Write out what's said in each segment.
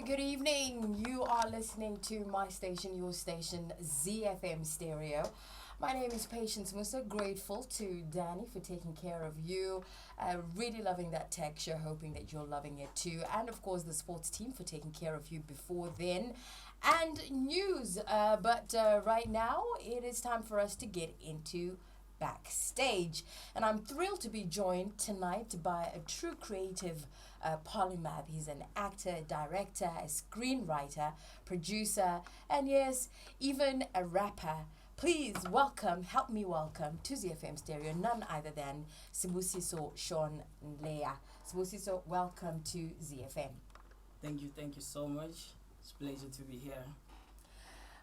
good evening. You are listening to my station, your station, ZiFM Stereo. My name is Patience Musa. Grateful to Danny for taking care of you. Really loving that texture, hoping that you're loving it too. And of course, the sports team for taking care of you before then. And news. But right now, it is time for us to get into Backstage. And I'm thrilled to be joined tonight by a true creative polymath. He's an actor, director, a screenwriter, producer, and yes, even a rapper. Please help me welcome to ZiFM Stereo, none other than Sibusiso Sean Nleya. Sibusiso, welcome to ZiFM. Thank you so much. It's a pleasure to be here.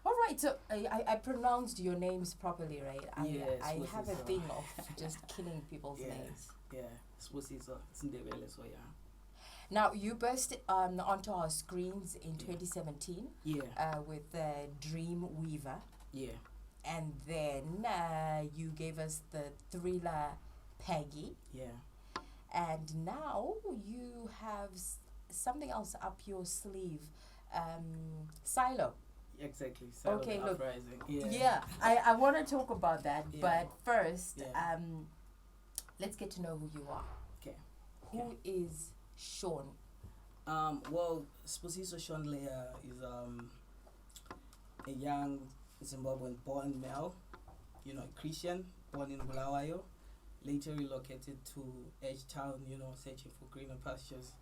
All right, so I pronounced your names properly, right? I have a thing of just killing people's names. Yeah, Sibusiso, it's Ndebele, so yeah. Now, you burst onto our screens in 2017 with Dreamweaver. Yeah. And then you gave us the thriller Peggy. Yeah. And now you have something else up your sleeve, Silo. Exactly. Silo okay, look. Uprising. Yeah. I want to talk about that, but first, let's get to know who you are. Okay. Who is Sean? Well, Sibusiso Sean Nleya is a young Zimbabwean born male, Christian, born in Bulawayo, later relocated to H-Town, searching for greener pastures.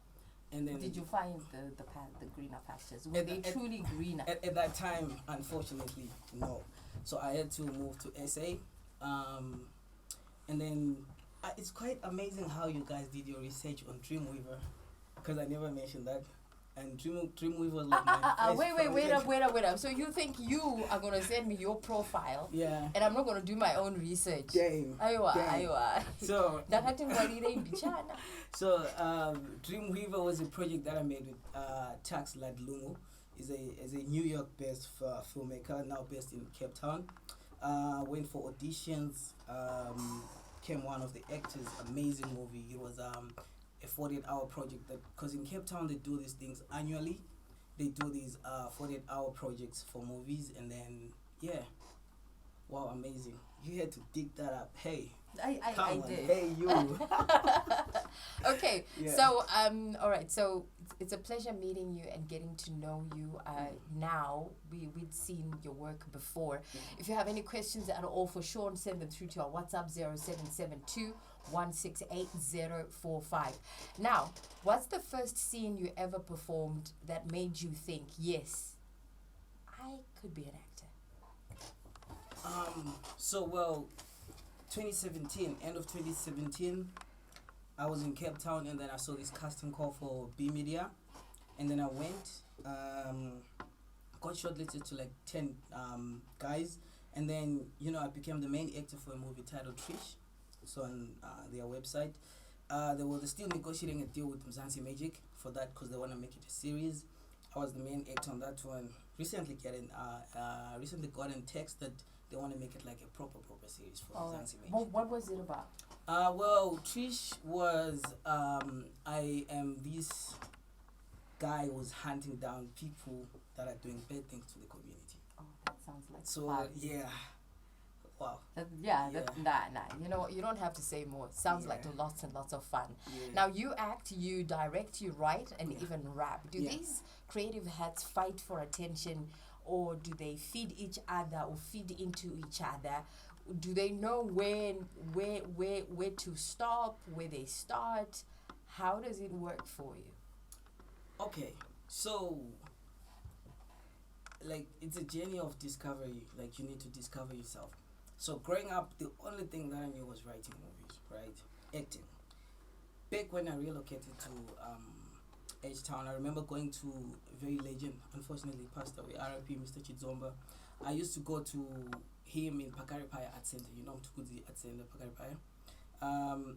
And then did you find the greener pastures? Were they truly greener? At that time, unfortunately, no. So I had to move to SA. And then it's quite amazing how you guys did your research on Dreamweaver, because I never mentioned that. And Dreamweaver was like my wait up. So you think you are going to send me your profile? Yeah. And I'm not going to do my own research? Damn. Aywa. So So Dreamweaver was a project that I made with Tax Ladlungu. Is a New York-based filmmaker, now based in Cape Town. Went for auditions. Came one of the actors. Amazing movie. It was a 48-hour project, because in Cape Town they do these things annually. They do these 48-hour projects for movies, and then wow, amazing. You had to dig that up. Hey, I did. Hey, you. Okay, so all right, so it's a pleasure meeting you and getting to know you now. We'd seen your work before. If you have any questions at all for Sean, send them through to our WhatsApp 0772 168 Now, what's the first scene you ever performed that made you think, yes, I could be an actor? 2017, end of 2017, I was in Cape Town, and then I saw this casting call for B Media, and then I went, got shortlisted to like 10 guys, and then I became the main actor for a movie titled Trish. So on their website, they were still negotiating a deal with Mzansi Magic for that, because they want to make it a series. I was the main actor on that one. Recently got in text that they want to make it like a proper series for Mzansi Magic. What was it about? Well, Trish was I am this guy who's hunting down people that are doing bad things to the community. Oh, that sounds like fun. Yeah. Wow. Nah. You don't have to say more. It sounds like lots and lots of fun. Yeah. Now, you act, you direct, you write, and even rap. Do these creative hats fight for attention, or do they feed each other or feed into each other? Do they know where to stop, where they start? How does it work for you? Okay, so it's a journey of discovery. Like, you need to discover yourself. So growing up, the only thing that I knew was writing movies, right? Acting. Back when I relocated to H-Town, I remember going to a very legend, unfortunately passed away, R.I.P. Mr. Chidzomba. I used to go to him in Pakaripaya Art Center, Mtukuzi Art Center, Pakaripaya.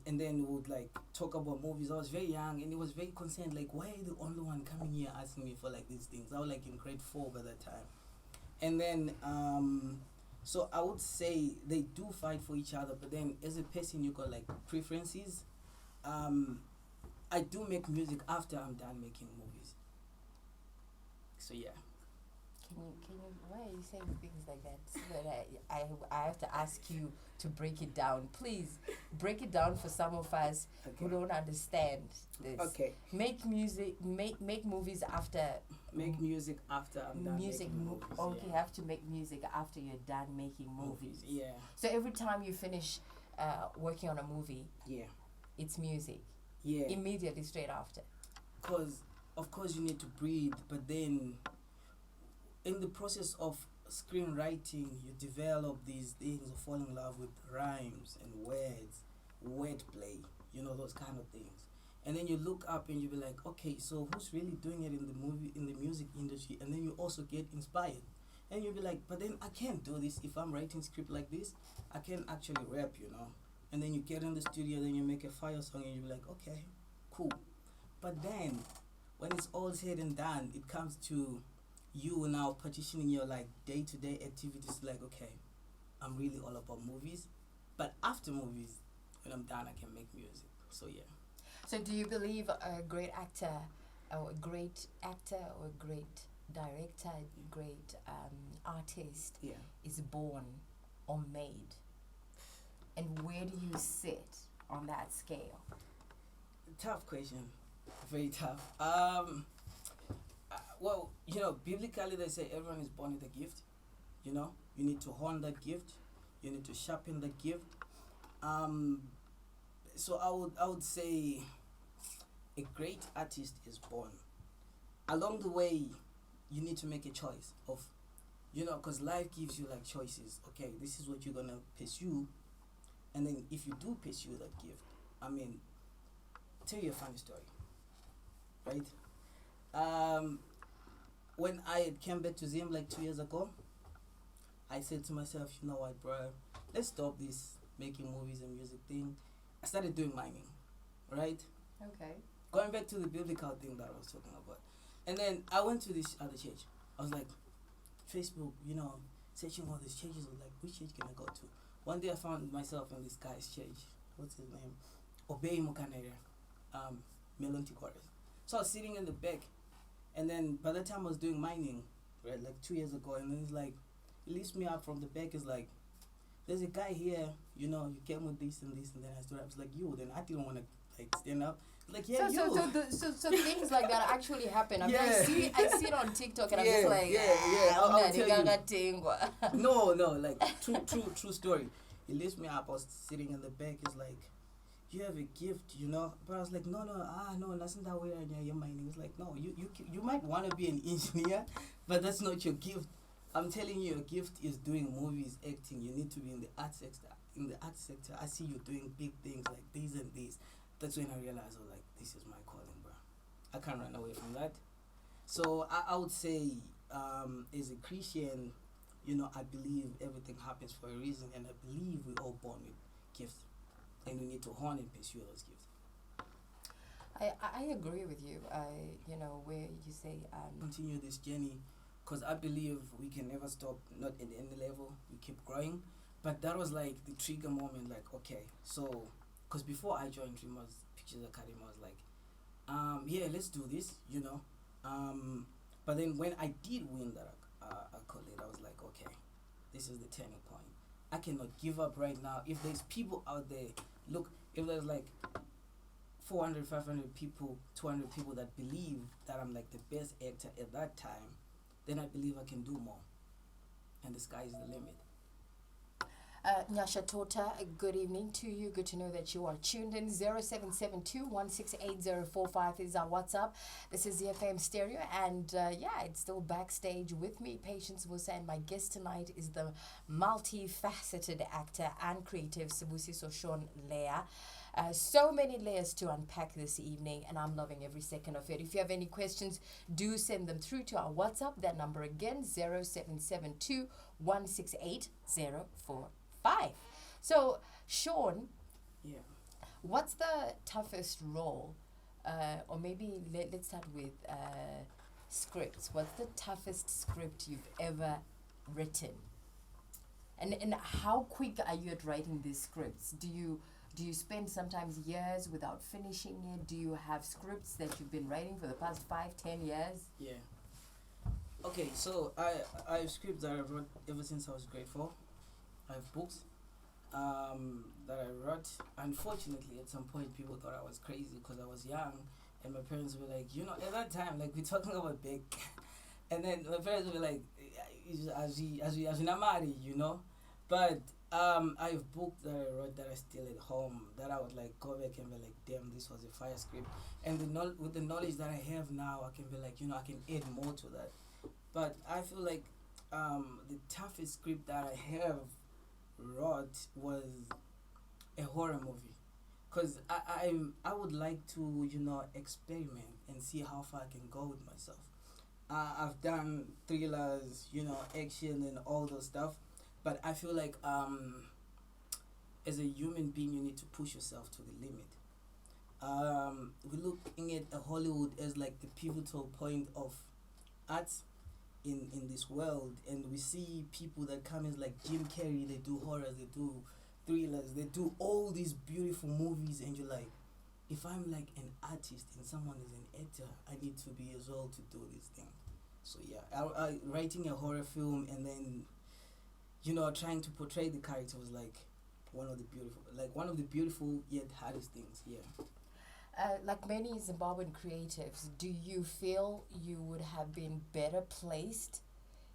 And then we would talk about movies. I was very young, and he was very concerned, why are you the only one coming here asking me for these things? I was in grade 4 by that time. And then so I would say they do fight for each other, but then as a person, you got preferences. I do make music after I'm done making movies. So yeah. Can you, why are you saying things like that? So that I have to ask you to break it down. Please, break it down for some of us who don't understand this. Okay. Make movies after. Make music after I'm done making movies. Okay, you have to make music after you're done making movies. Yeah. So every time you finish working on a movie, Yeah. it's music. Yeah. Immediately, straight after. Because, of course, you need to breathe, but then in the process of screenwriting, you develop these things of falling in love with rhymes and words, wordplay, those kind of things. And then you look up and you be like, okay, so who's really doing it in the music industry? And then you also get inspired. And you'll be like, but then I can't do this if I'm writing script like this. I can't actually rap, And then you get in the studio, then you make a fire song and you're like, okay, cool. But then, when it's all said and done, it comes to you now partitioning your day-to-day activities like, okay, I'm really all about movies, but after movies, when I'm done, I can make music. So yeah. So do you believe a great actor or a great director, great artist is born or made? And where do you sit on that scale? Tough question. Very tough. Well, biblically they say everyone is born with a gift. You need to hone that gift. You need to sharpen the gift. So I would say a great artist is born. Along the way, you need to make a choice of, because life gives you choices. Okay, this is what you're gonna pursue, and then if you do pursue that gift, tell you a funny story, right? When I came back to Zim 2 years ago, I said to myself, you know what, bro, let's stop this making movies and music thing. I started doing mining, right? Okay. Going back to the biblical thing that I was talking about. And then I went to this other church. I was like, Facebook, searching all these churches. I was like, which church can I go to? One day I found myself in this guy's church. What's his name? Obey Mukanere, Melonti Chorus. So I was sitting in the back. And then by the time I was doing mining, right, 2 years ago, and then it's like, he lifts me up from the back. It's like, there's a guy here, you came with this and this, and then I stood up. It's like, you. Then I didn't want to stand up. Like, yeah, so things like that actually happen. I mean, Yeah. I see it on TikTok, and I'm Yeah, just like, yeah. I'll tell you. No, true story. He lifts me up. I was sitting in the back. It's like, you have a gift, But I was like, no, that's not that way. You're mining. It's like, no, you might want to be an engineer, but that's not your gift. I'm telling you, your gift is doing movies, acting. You need to be in the art sector. In the art sector, I see you doing big things like these and these. That's when I realized, this is my calling, bro. I can't run away from that. So I would say, as a Christian, I believe everything happens for a reason, and I believe we're all born with gifts, and we need to hone and pursue those gifts. I agree with you. Where you say continue this journey, because I believe we can never stop. Not at any level, we keep growing. But that was the trigger moment. Okay, so. Because before I joined Dreamers Pictures Academy, I was like, yeah, let's do this, But then when I did win that accolade, I was like, okay, this is the turning point. I cannot give up right now. If there's people out there, look, if there's 400, 500 people, 200 people that believe that I'm the best actor at that time, then I believe I can do more. And the sky is the limit. Nyasha Tota, good evening to you. Good to know that you are tuned in. 0772-168-045 is our WhatsApp. This is ZiFM Stereo, and it's still backstage with me, Patience Musa, and my guest tonight is the multifaceted actor and creative Sibusiso Sean Nleya. So many layers to unpack this evening, and I'm loving every second of it. If you have any questions, do send them through to our WhatsApp. That number again, 0772-168-045. So, Sean, what's the toughest role, or maybe let's start with scripts. What's the toughest script you've ever written? And how quick are you at writing these scripts? Do you spend sometimes years without finishing it? Do you have scripts that you've been writing for the past 5-10 years? Yeah. Okay, so I have scripts that I wrote ever since I was grade 4. I have books that I wrote. Unfortunately, at some point, people thought I was crazy because I was young, and my parents were like, at that time, like we're talking about big, and then my parents were like, as we not married, but I have books that I wrote that are still at home that I would like go back and be like, damn, this was a fire script, and with the knowledge that I have now, I can be like, I can add more to that. But I feel like the toughest script that I have wrote was a horror movie, because I would like to experiment and see how far I can go with myself. I've done thrillers, action and all those stuff, but I feel like as a human being you need to push yourself to the limit. We're looking at Hollywood as like the pivotal point of art in this world, and we see people that come as like Jim Carrey, they do horrors, they do thrillers, they do all these beautiful movies, and you're like, if I'm like an artist and someone is an actor, I need to be as well to do this thing. So yeah, I writing a horror film and then trying to portray the character was like one of the beautiful yet hardest things. Yeah. Like many Zimbabwean creatives, do you feel you would have been better placed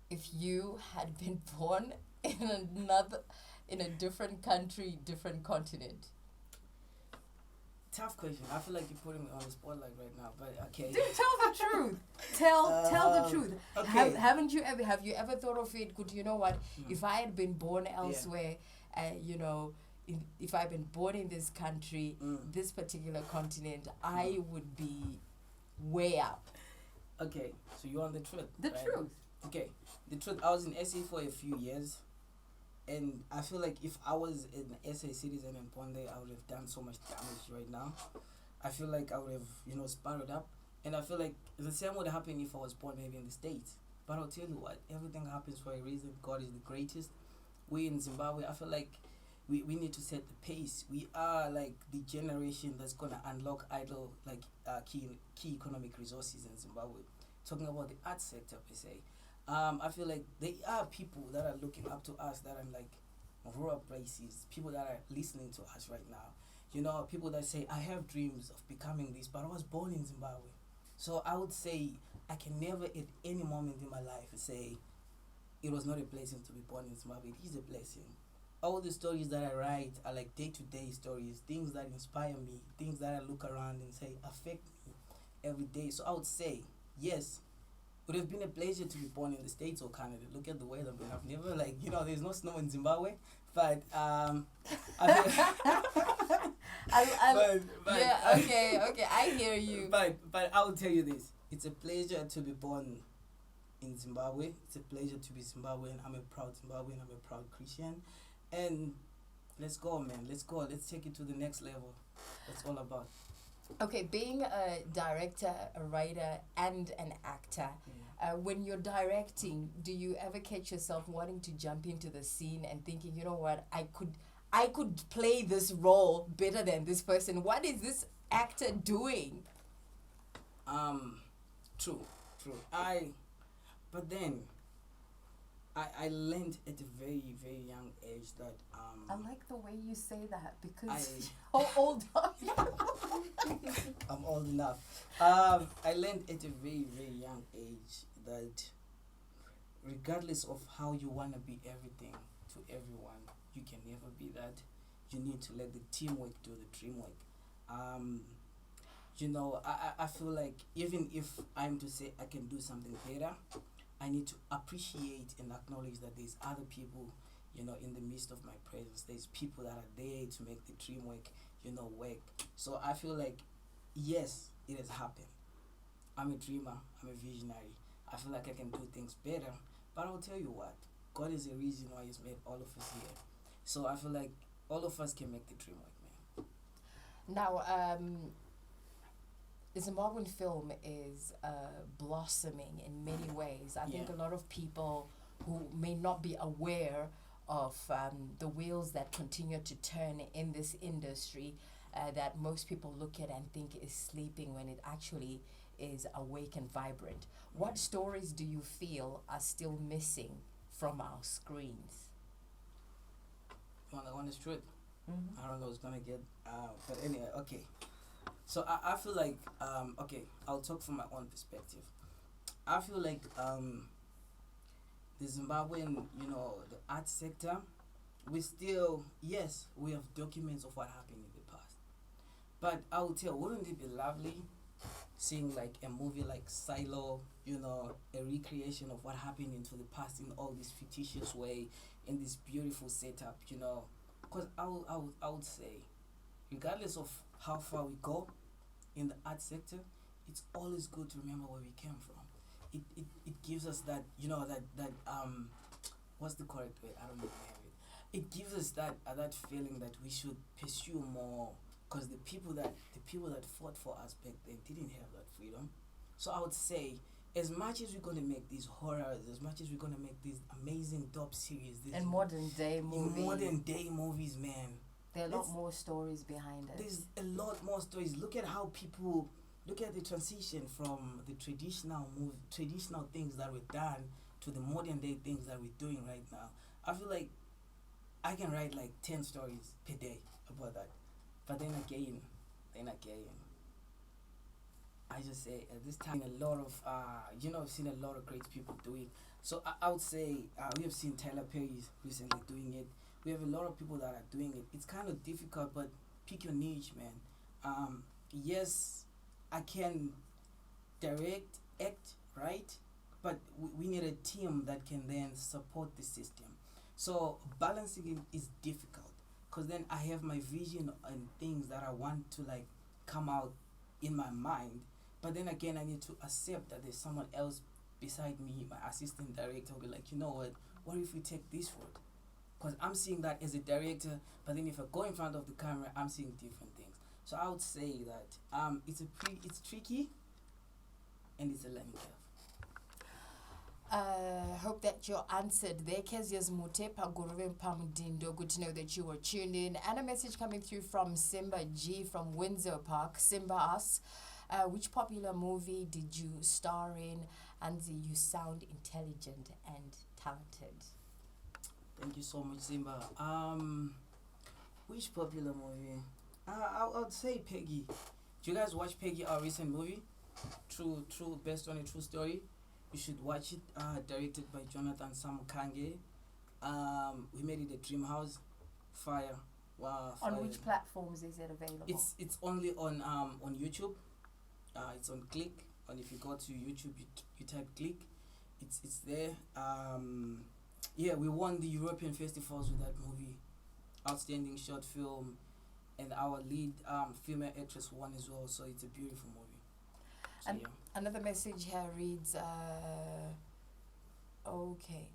if you had been born in a different country, different continent? Tough question. I feel like you're putting me on the spotlight right now, but okay. Dude, tell the truth. Tell the truth. Okay. Have you ever thought of it? Good, you know what? If I had been born elsewhere, if I'd been born in this country, this particular continent, I would be way up. Okay, so you want the truth? The right? truth. Okay, the truth. I was in SA for a few years, and I feel like if I was an SA citizen and born there, I would have done so much damage right now. I feel like I would have, spiraled up, and I feel like the same would happen if I was born maybe in the States. But I'll tell you what, everything happens for a reason. God is the greatest. We in Zimbabwe, I feel like we need to set the pace. We are like the generation that's gonna unlock idle key economic resources in Zimbabwe. Talking about the art sector per se. I feel like there are people that are looking up to us that are like rural places, people that are listening to us right now. People that say, I have dreams of becoming this, but I was born in Zimbabwe. So I would say I can never at any moment in my life say it was not a blessing to be born in Zimbabwe. It is a blessing. All the stories that I write are like day-to-day stories, things that inspire me, things that I look around and say affect me every day. So I would say, yes, it would have been a pleasure to be born in the States or Canada. Look at the weather, but I've never there's no snow in Zimbabwe, but Okay, I hear you. But I will tell you this: it's a pleasure to be born in Zimbabwe. It's a pleasure to be Zimbabwean. I'm a proud Zimbabwean. I'm a proud Christian, and let's go, man. Let's go. Let's take it to the next level. That's all about. Okay, being a director, a writer, and an actor, when you're directing, do you ever catch yourself wanting to jump into the scene and thinking, you know what, I could play this role better than this person. What is this actor doing? True. But then I learned at a very, very young age that I like the way you say that because how old are you? I'm old enough. I learned at a very, very young age that regardless of how you want to be everything to everyone, you can never be that. You need to let the teamwork do the dreamwork. I feel like even if I'm to say I can do something better, I need to appreciate and acknowledge that there's other people, in the midst of my presence. There's people that are there to make the dream work. So I feel like, yes, it has happened. I'm a dreamer. I'm a visionary. I feel like I can do things better. But I'll tell you what, God is the reason why He's made all of us here. So I feel like all of us can make the dream work, man. Now, the Zimbabwean film is blossoming in many ways. I think a lot of people who may not be aware of the wheels that continue to turn in this industry that most people look at and think is sleeping when it actually is awake and vibrant. What stories do you feel are still missing from our screens? You want the honest truth? Mm-hmm. I don't know what's gonna get, but anyway, okay. So I feel like, okay, I'll talk from my own perspective. I feel like the Zimbabwean, the art sector, we still, yes, we have documents of what happened in the past. But I would tell, wouldn't it be lovely seeing like a movie like Silo, a recreation of what happened into the past in all this fictitious way, in this beautiful setup, Because I would say, regardless of how far we go in the art sector, it's always good to remember where we came from. It gives us that, what's the correct way? I don't know if I have it. It gives us that feeling that we should pursue more, because the people that fought for us back then didn't have that freedom. So I would say, as much as we're gonna make these horrors, as much as we're gonna make these amazing dope series, and modern day movies, man, there are a lot more stories behind it. There's a lot more stories. Look at the transition from the traditional things that were done to the modern day things that we're doing right now. I feel like I can write like 10 stories per day about that. But then again, I just say at this time, a lot of I've seen a lot of great people do it. So I would say we have seen Tyler Perry recently doing it. We have a lot of people that are doing it. It's kind of difficult, but pick your niche, man. Yes, I can direct, act, right? But we need a team that can then support the system. So balancing it is difficult, because then I have my vision and things that I want to like come out in my mind. But then again, I need to accept that there's someone else beside me, my assistant director, will be like, what if we take this road? Because I'm seeing that as a director, but then if I go in front of the camera, I'm seeing different things. So I would say that it's tricky, and it's a learning curve. Hope that you're answered there. Kezia's Mutepa Guruve Pamudindo. Good to know that you were tuned in. And a message coming through from Simba G from Windsor Park. Simba asks, which popular movie did you star in? Anzi, you sound intelligent and talented. Thank you so much, Simba. Which popular movie? I would say Peggy. Do you guys watch Peggy, our recent movie? True, based on a true story. You should watch it. Directed by Jonathan Samukange. We made it a dream house. Fire. Wow. Fire. On which platforms is it available? It's only on YouTube. It's on Click. And if you go to YouTube, you type Click. It's there. Yeah, we won the European festivals with that movie. Outstanding short film, and our lead female actress won as well. So it's a beautiful movie. So, and another message here reads, okay,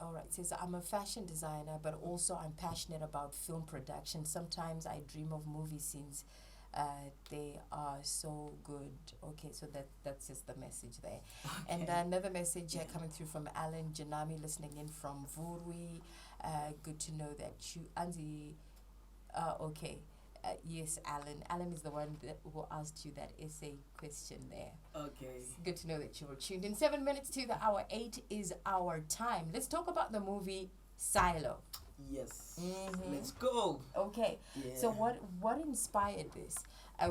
all right. It says, I'm a fashion designer, but also I'm passionate about film production. Sometimes I dream of movie scenes. They are so good. Okay, so that's just the message there. Okay. And another message here coming through from Alan Janami, listening in from Vurwi. Good to know that you, Anzi, okay. Yes, Alan. Alan is the one who asked you that essay question there. Okay. It's good to know that you were tuned in. 7 minutes to the hour. 8 is our time. Let's talk about the movie Silo. Yes. Mm-hmm. Let's go. Okay. Yeah. So what inspired this?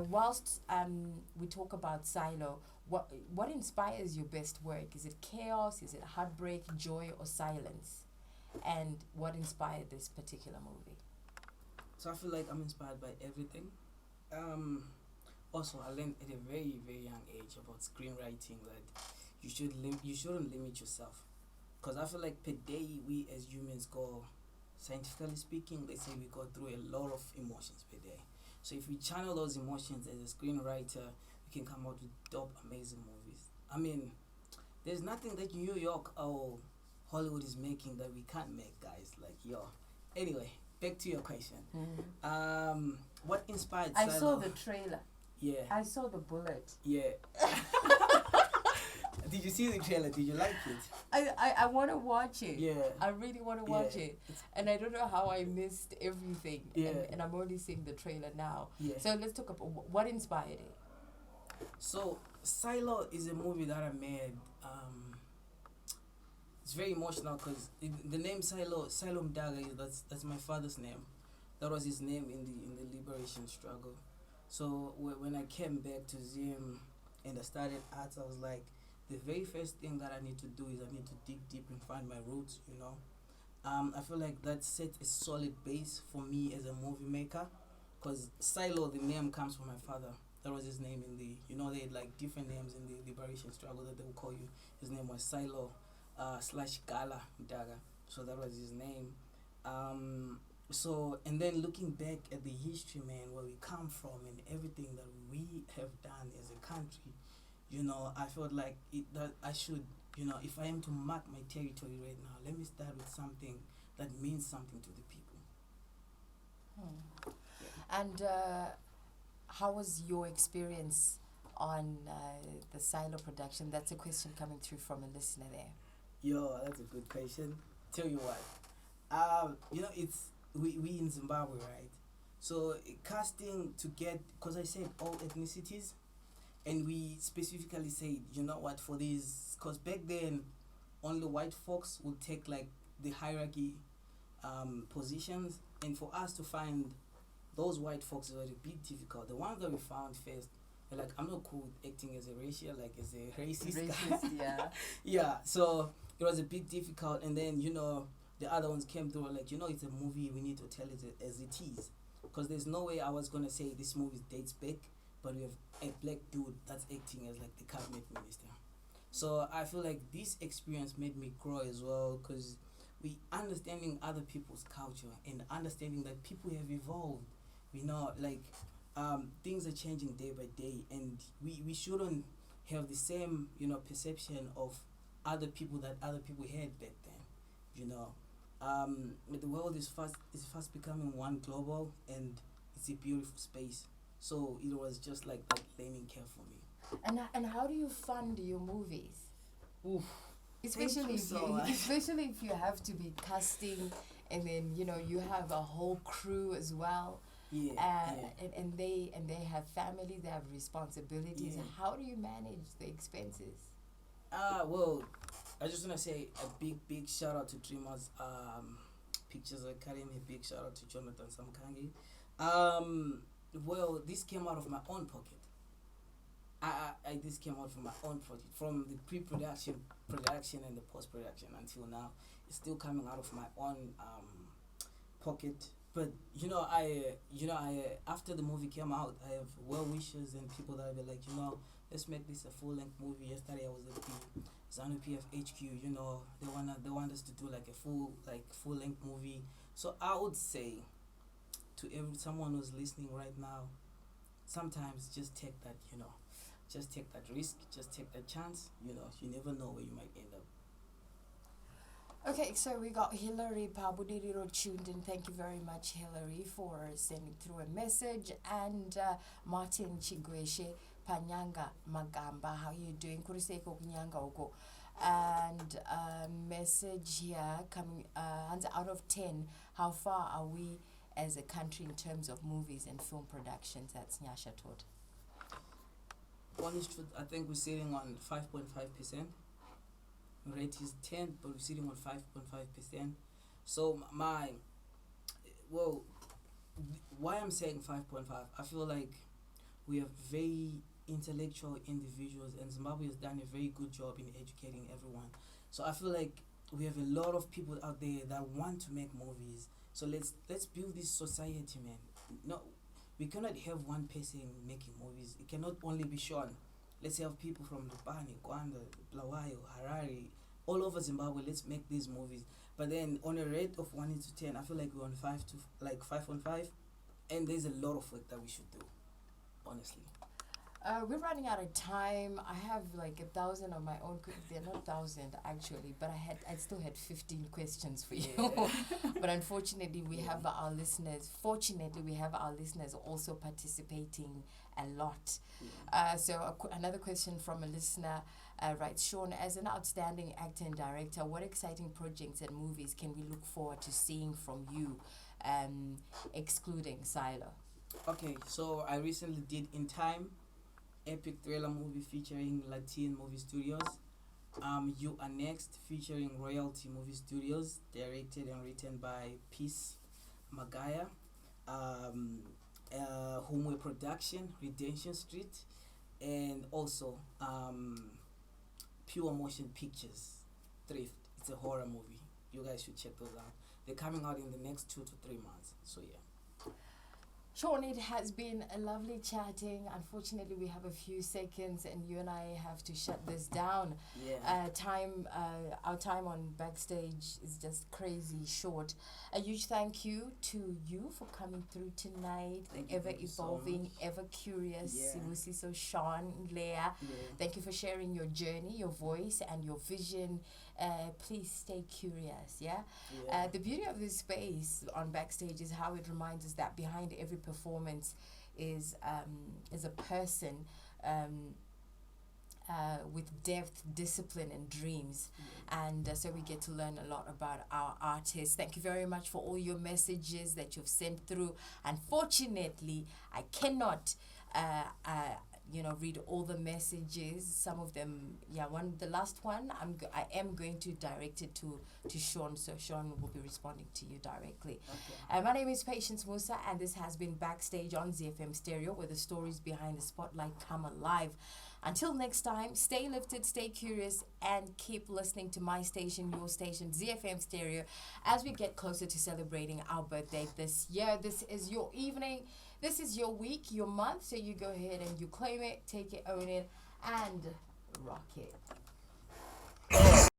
Whilst we talk about Silo, what inspires your best work? Is it chaos? Is it heartbreak, joy, or silence? And what inspired this particular movie? So I feel like I'm inspired by everything. Also, I learned at a very, very young age about screenwriting that you shouldn't limit yourself. Because I feel like per day, we as humans go, scientifically speaking, they say we go through a lot of emotions per day. So if we channel those emotions as a screenwriter, we can come out with dope, amazing movies. I mean, there's nothing that New York or Hollywood is making that we can't make, guys. Like, yo. Anyway, back to your question. Mm-hmm. What inspired Silo? I saw the trailer. Yeah. I saw the bullet. Yeah. Did you see the trailer? Did you like it? I want to watch it. Yeah. I really want to watch it. And I don't know how I missed everything. Yeah. And I'm only seeing the trailer now. Yeah. So let's talk about what inspired it. So Silo is a movie that I made. It's very emotional because the name Silo Mdaga, that's my father's name. That was his name in the liberation struggle. So when I came back to ZM and I started arts, I was like, the very first thing that I need to do is I need to dig deep and find my roots. I feel like that set a solid base for me as a movie maker, because Silo, the name comes from my father. That was his name in the, they had like different names in the liberation struggle that they would call you. His name was Silo / Gala Mdaga. So that was his name. So, and then looking back at the history, man, where we come from and everything that we have done as a country, I felt like that I should, if I am to mark my territory right now, let me start with something that means something to the people. And how was your experience on the Silo production? That's a question coming through from a listener there. Yo, that's a good question. Tell you what, it's we in Zimbabwe, right? So casting to get, because I said all ethnicities, and we specifically said, you know what, for these, because back then only white folks would take like the hierarchy positions, and for us to find those white folks were a bit difficult. The ones that we found first, were like, I'm not cool with acting as a racial, like as a racist guy. Yeah. Yeah, so it was a bit difficult, and then the other ones came through like, it's a movie, we need to tell it as it is, because there's no way I was gonna say this movie dates back, but we have a black dude that's acting as like the cabinet minister. So I feel like this experience made me grow as well, because we understanding other people's culture and understanding that people have evolved. Things are changing day by day, and we shouldn't have the same perception of other people that other people had back then. The world is fast becoming one global, and it's a beautiful space. So it was just like that learning curve for me. And how do you fund your movies? Oof. Especially so especially if you have to be casting, and then you have a whole crew as well. And they have family, they have responsibilities. Yeah. How do you manage the expenses? Well, I just want to say a big shout out to Dreamers Pictures Academy. Big shout out to Jonathan Samkangi. Well, this came out of my own pocket. This came out from my own project, from the pre-production, production, and the post-production until now. It's still coming out of my own pocket. But I after the movie came out, I have well wishers and people that will be like, let's make this a full-length movie. Yesterday I was at the ZANU PF HQ. They want us to do like a full-length movie. So I would say to someone who's listening right now, sometimes just take that just take that risk, just take that chance. You never know where you might end up. Okay, so we got Hillary Pabudiriro tuned in. Thank you very much, Hillary, for sending through a message. And Martin Chigweshe Panyanga Magamba, how you doing? Kuriseko Kunyanga Oko. And message here coming, out of 10, how far are we as a country in terms of movies and film productions? That's Nyasha Todd. Honest truth, I think we're sitting on 5.5%. Rate is 10, but we're sitting on 5.5%. So why I'm saying 5.5, I feel like we have very intellectual individuals, and Zimbabwe has done a very good job in educating everyone. So I feel like we have a lot of people out there that want to make movies. So let's build this society, man. No, we cannot have one person making movies. It cannot only be Sean. Let's have people from Lupane, Gwanda, Blawayo, Harare, all over Zimbabwe. Let's make these movies. But then on a rate of 1 to 10, I feel like we're on 5.5, and there's a lot of work that we should do, honestly. We're running out of time. I have like 1,000 of my own. They're not 1,000 actually, but I still had 15 questions for you. Yeah. But unfortunately, we have our listeners. Fortunately, we have our listeners also participating a lot. Yeah. So another question from a listener writes, Sean, as an outstanding actor and director, what exciting projects and movies can we look forward to seeing from you, excluding Silo? Okay, so I recently did In Time. epic thriller movie featuring Latin Movie Studios. You Are Next featuring Royalty Movie Studios, directed and written by Peace Magaya. Homework Production, Redemption Street, and also Pure Motion Pictures, Thrift. It's a horror movie. You guys should check those out. They're coming out in the next 2 to 3 months. So yeah. Sean, it has been a lovely chatting. Unfortunately, we have a few seconds and you and I have to shut this down. Yeah. Our time on Backstage is just crazy short. A huge thank you to you for coming through tonight. Thank The you, ever thank you so evolving, much. ever curious Yeah. Sibusiso Sean Nleya. Yeah. Thank you for sharing your journey, your voice, and your vision. Please stay curious, yeah? Yeah. The beauty of this space on Backstage is how it reminds us that behind every performance is a person with depth, discipline, and dreams. And so we get to learn a lot about our artists. Thank you very much for all your messages that you've sent through. Unfortunately, I cannot read all the messages. Some of them, the last one, I am going to direct it to Sean, so Sean will be responding to you directly. Okay. My name is Patience Musa, and this has been Backstage on ZiFM Stereo, where the stories behind the spotlight come alive. Until next time, stay lifted, stay curious, and keep listening to my station, your station, ZiFM Stereo, as we get closer to celebrating our birthday this year. This is your evening. This is your week, your month, so you go ahead and you claim it, take it, own it, and rock it.